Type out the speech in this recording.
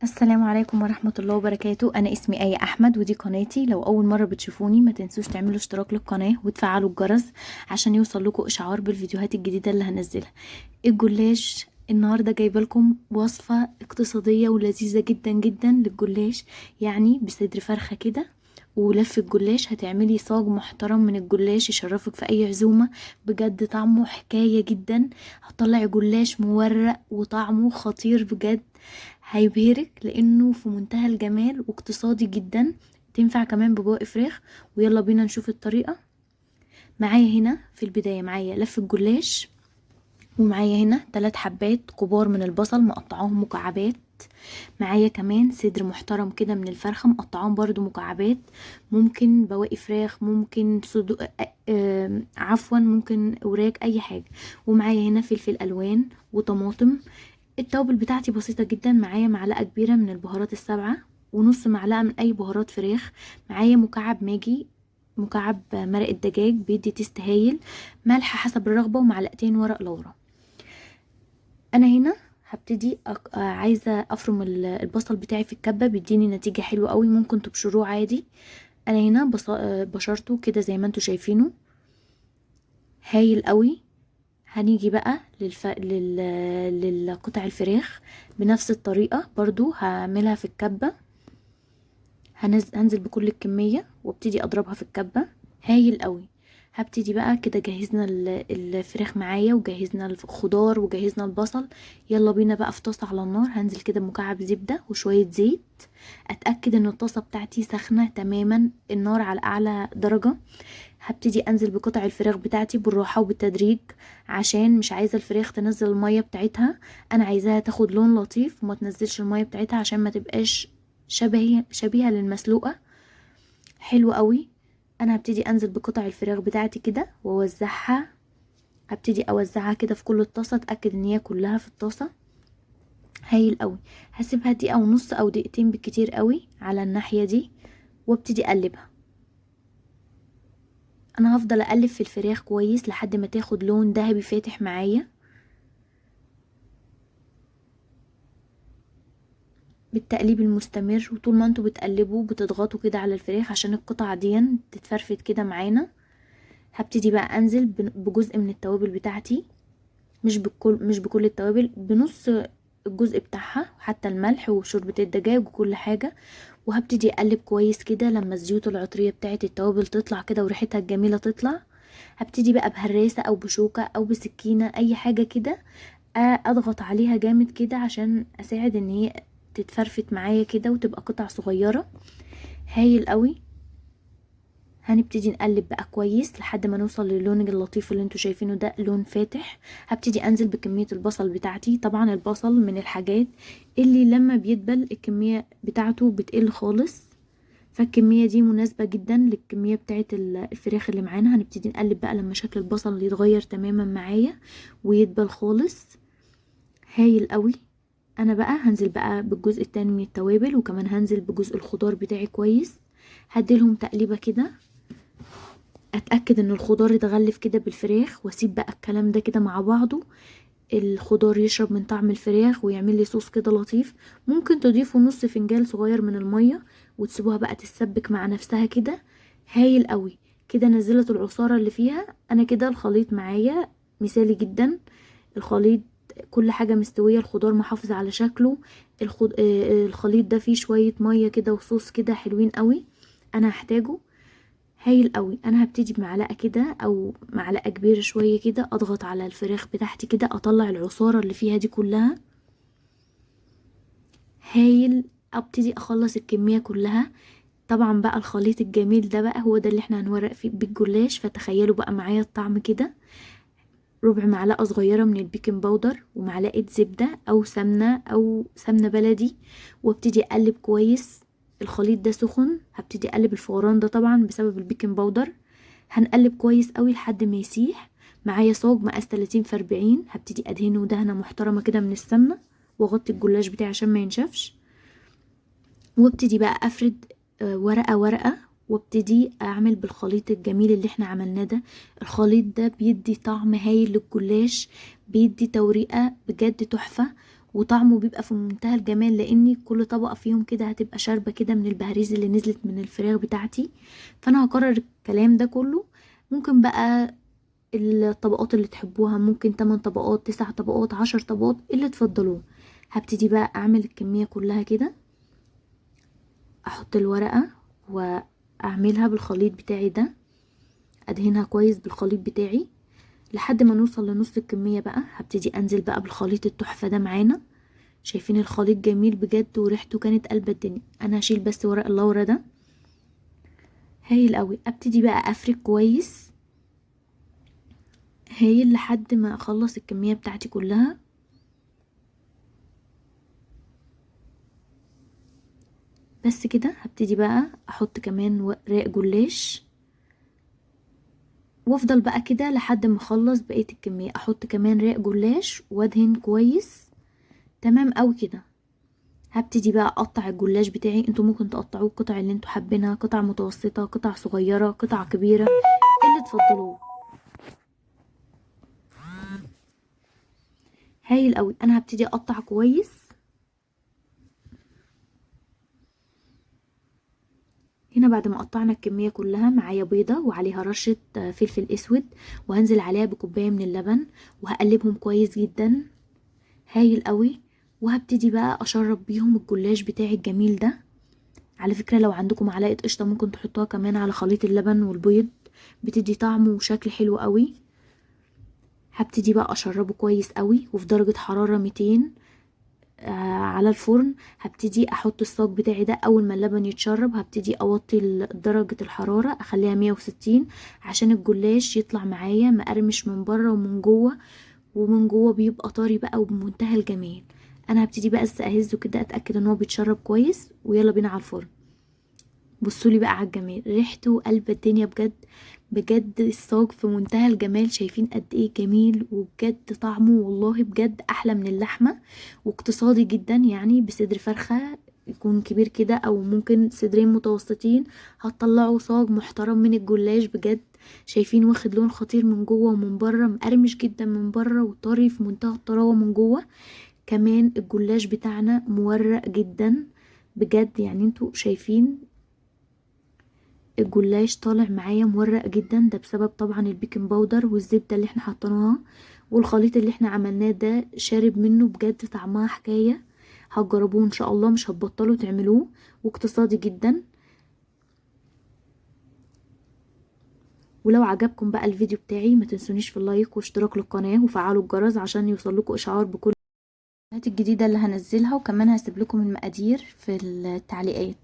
السلام عليكم ورحمة الله وبركاته. أنا اسمي آية أحمد ودي قناتي. لو أول مرة بتشوفوني ما تنسوش تعملوا اشتراك للقناة وتفعلوا الجرس عشان يوصل لكم إشعار بالفيديوهات الجديدة اللي هنزلها. الجلاش النهاردة جايبة لكم وصفة اقتصادية ولذيذة جدا جدا للجلاش، يعني بصدر فرخة كده ولف الجلاش هتعملي صاج محترم من الجلاش يشرفك في أي عزومة. بجد طعمه حكاية جدا، هتطلعي جلاش مورق وطعمه خطير بجد، هيبهرك لانه في منتهى الجمال واقتصادي جدا. تنفع كمان ببواقي فراخ. ويلا بينا نشوف الطريقة. معايا هنا في البداية معايا لف الجلاش، ومعايا هنا 3 حبات كبار من البصل مقطعاهم مكعبات. معايا كمان صدر محترم كده من الفرخة مقطعاهم برضو مكعبات. ممكن بواقي فراخ، ممكن صدو... عفوا ممكن وراك اي حاجة. ومعايا هنا فلفل الوان وطماطم. التوابل بتاعتي بسيطة جدا، معايا معلقة كبيرة من البهارات السبعة ونص معلقة من اي بهارات فراخ. معايا مكعب ماجي، مكعب مرق الدجاج بيدي تيست هايل، ملح حسب الرغبة، ومعلقتين ورق لورا. انا هنا هبتدي عايزة افرم البصل بتاعي في الكبة، بيديني نتيجة حلوة قوي، ممكن تبشروه عادي. انا هنا بشرته كده زي ما انتوا شايفينه هايل قوي. هنيجي بقى للقطع الفراخ بنفس الطريقة برضو هعملها في الكبة. هنزل بكل الكمية وابتدي اضربها في الكبة هايل قوي. هبتدي بقى كده جهزنا الفراخ معايا وجهزنا الخضار وجهزنا البصل. يلا بينا بقى في طاسة على النار، هنزل كده بمكعب زبدة وشوية زيت. اتأكد ان الطاسة بتاعتي سخنة تماما، النار على اعلى درجة. هبتدي انزل بقطع الفراخ بتاعتي بالراحة وبالتدريج، عشان مش عايزة الفراخ تنزل المية بتاعتها، انا عايزاها تاخد لون لطيف وما تنزلش المية بتاعتها عشان ما تبقاش شبيهة للمسلوقة. حلو قوي. انا هبتدي انزل بقطع الفراخ بتاعتي كده واوزعها. هبتدي اوزعها كده في كل الطاسة، اتأكد ان هي كلها في الطاسة هايل قوي. هسيبها دقيقة ونص او دقيقتين بالكتير قوي على الناحية دي وابتدي اقلبها. انا هفضل اقلب في الفراخ كويس لحد ما تاخد لون ذهبي فاتح معايا بالتقليب المستمر. وطول ما انتوا بتقلبوا بتضغطوا كده على الفراخ عشان القطع دي تتفرفت كده معانا. هبتدي بقى انزل بجزء من التوابل بتاعتي، مش بكل التوابل، بنص الجزء بتاعها، حتى الملح وشوربة الدجاج وكل حاجة. وهبتدي اقلب كويس كده لما الزيوت العطرية بتاعت التوابل تطلع كده وريحتها الجميلة تطلع. هبتدي بقى بهراسة او بشوكة او بسكينة اي حاجة كده، اضغط عليها جامد كده عشان اساعد ان هي تتفرفت معايا كده وتبقى قطع صغيرة هايل قوي. هنبتدي نقلب بقى كويس لحد ما نوصل للون اللطيف اللي انتوا شايفينه ده، لون فاتح. هبتدي انزل بكمية البصل بتاعتي. طبعا البصل من الحاجات اللي لما بيدبل الكمية بتاعته بتقل خالص، فالكمية دي مناسبة جدا للكمية بتاعت الفراخ اللي معانا. هنبتدي نقلب بقى لما شكل البصل يتغير تماما معايا ويدبل خالص هايل قوي. انا بقى هنزل بقى بالجزء التاني من التوابل، وكمان هنزل بجزء الخضار بتاعي كويس. هديلهم تقليبة كده، اتأكد ان الخضار يتغلف كده بالفراخ، واسيب بقى الكلام ده كده مع بعضه. الخضار يشرب من طعم الفراخ ويعمل لي صوص كده لطيف. ممكن تضيفوا نص فنجان صغير من المية وتسيبوها بقى تتسبك مع نفسها كده هايل قوي. كده نزلت العصارة اللي فيها. انا كده الخليط معايا مثالي جدا. الخليط كل حاجة مستوية، الخضار محافظ على شكله. الخليط ده فيه شوية مية كده وصوص كده حلوين قوي انا هحتاجه هايل قوي. انا هبتدي بمعلقة كده او معلقة كبيرة شوية كده اضغط على الفراخ بتاعتي كده اطلع العصارة اللي فيها دي كلها هايل. ابتدي اخلص الكمية كلها. طبعا بقى الخليط الجميل ده بقى هو ده اللي احنا هنورق فيه بالجلاش، فتخيلوا بقى معايا الطعم كده. ربع معلقة صغيرة من البيكنج باودر ومعلقة زبدة او سمنة بلدي، وابتدي اقلب كويس. الخليط ده سخن، هبتدي اقلب الفوران ده طبعا بسبب البيكنج باودر. هنقلب كويس قوي لحد ما يسيح. معايا صاج مقاس 30 في 40، هبتدي ادهنه دهنة محترمة كده من السمنة واغطي الجلاش بتاعي عشان ما ينشفش. وابتدي بقى افرد ورقة ورقة، وابتدي اعمل بالخليط الجميل اللي احنا عملناه ده. الخليط ده بيدي طعم هايل للجلاش، بيدي توريقة بجد تحفة. وطعمه بيبقى في منتهى الجمال، لاني كل طبقة فيهم كده هتبقى شاربة كده من البهاريز اللي نزلت من الفراخ بتاعتي. فانا هكرر الكلام ده كله. ممكن بقى الطبقات اللي تحبوها، ممكن 8 طبقات، 9 طبقات، 10 طبقات، اللي تفضلوه. هبتدي بقى اعمل الكمية كلها كده، احط الورقة واعملها بالخليط بتاعي ده، ادهنها كويس بالخليط بتاعي لحد ما نوصل لنص الكمية. بقى هبتدي انزل بقى بالخليط التحفة ده معانا. شايفين الخليط جميل بجد وريحته كانت قلب الدنيا. انا هشيل بس ورق اللورا ده، هايل قوي. ابتدي بقى افرك كويس، هايل، لحد ما اخلص الكمية بتاعتي كلها. بس كده. هبتدي بقى احط كمان ورق جلاش، وافضل بقى كده لحد ما اخلص بقية الكمية. احط كمان رق جلاش وادهن كويس. تمام قوي كده. هبتدي بقى اقطع الجلاش بتاعي. انتوا ممكن تقطعوه القطع اللي انتوا حابينها، قطع متوسطة، قطع صغيرة، قطع كبيرة، اللي تفضلوه. هايل قوي. انا هبتدي اقطع كويس. هنا بعد ما قطعنا الكمية كلها، معايا بيضة وعليها رشة فلفل اسود، وهنزل عليها بكوباية من اللبن وهقلبهم كويس جدا. هايل قوي. وهبتدي بقى اشرب بيهم الجلاش بتاعي الجميل ده. على فكرة لو عندكم معلقة قشطة ممكن تحطوها كمان على خليط اللبن والبيض، بتدي طعم وشكل حلو قوي. هبتدي بقى اشربه كويس قوي وفي درجة حرارة 200 على الفرن. هبتدي احط الصاج بتاعي ده. اول ما اللبن يتشرب هبتدي اوطي درجة الحرارة، اخليها 160 عشان الجلاش يطلع معايا مقرمش من بره ومن جوه، ومن جوه بيبقى طري بقى وبمنتهى الجمال. انا هبتدي بقى اهزه كده، اتاكد ان هو بيتشرب كويس، ويلا بينا على الفرن. بصولي بقى على الجمال، ريحته قلب الدنيا بجد. بجد الصاج في منتهى الجمال. شايفين قد ايه جميل، وبجد طعمه والله بجد احلى من اللحمة، واقتصادي جدا. يعني بصدر فرخة يكون كبير كده، او ممكن صدرين متوسطين، هتطلعوا صاج محترم من الجلاش بجد. شايفين واخد لون خطير من جوه ومن بره، مقرمش جدا من بره وطري في منتهى الطراوة من جوه. كمان الجلاش بتاعنا مورق جدا بجد. يعني انتوا شايفين الجلاش طالع معايا مورق جدا، ده بسبب طبعا البيكنج باودر والزبدة اللي احنا حطيناها، والخليط اللي احنا عملناه ده شارب منه بجد. طعمها حكاية. هتجربوه ان شاء الله، مش هتبطلوا تعملوه، واقتصادي جدا. ولو عجبكم بقى الفيديو بتاعي ما تنسونيش في اللايك واشتراك للقناة وفعلوا الجرس عشان يوصلكوا اشعار بكل الفيديوهات الجديدة اللي هنزلها. وكمان هسيب لكم المقادير في التعليقات.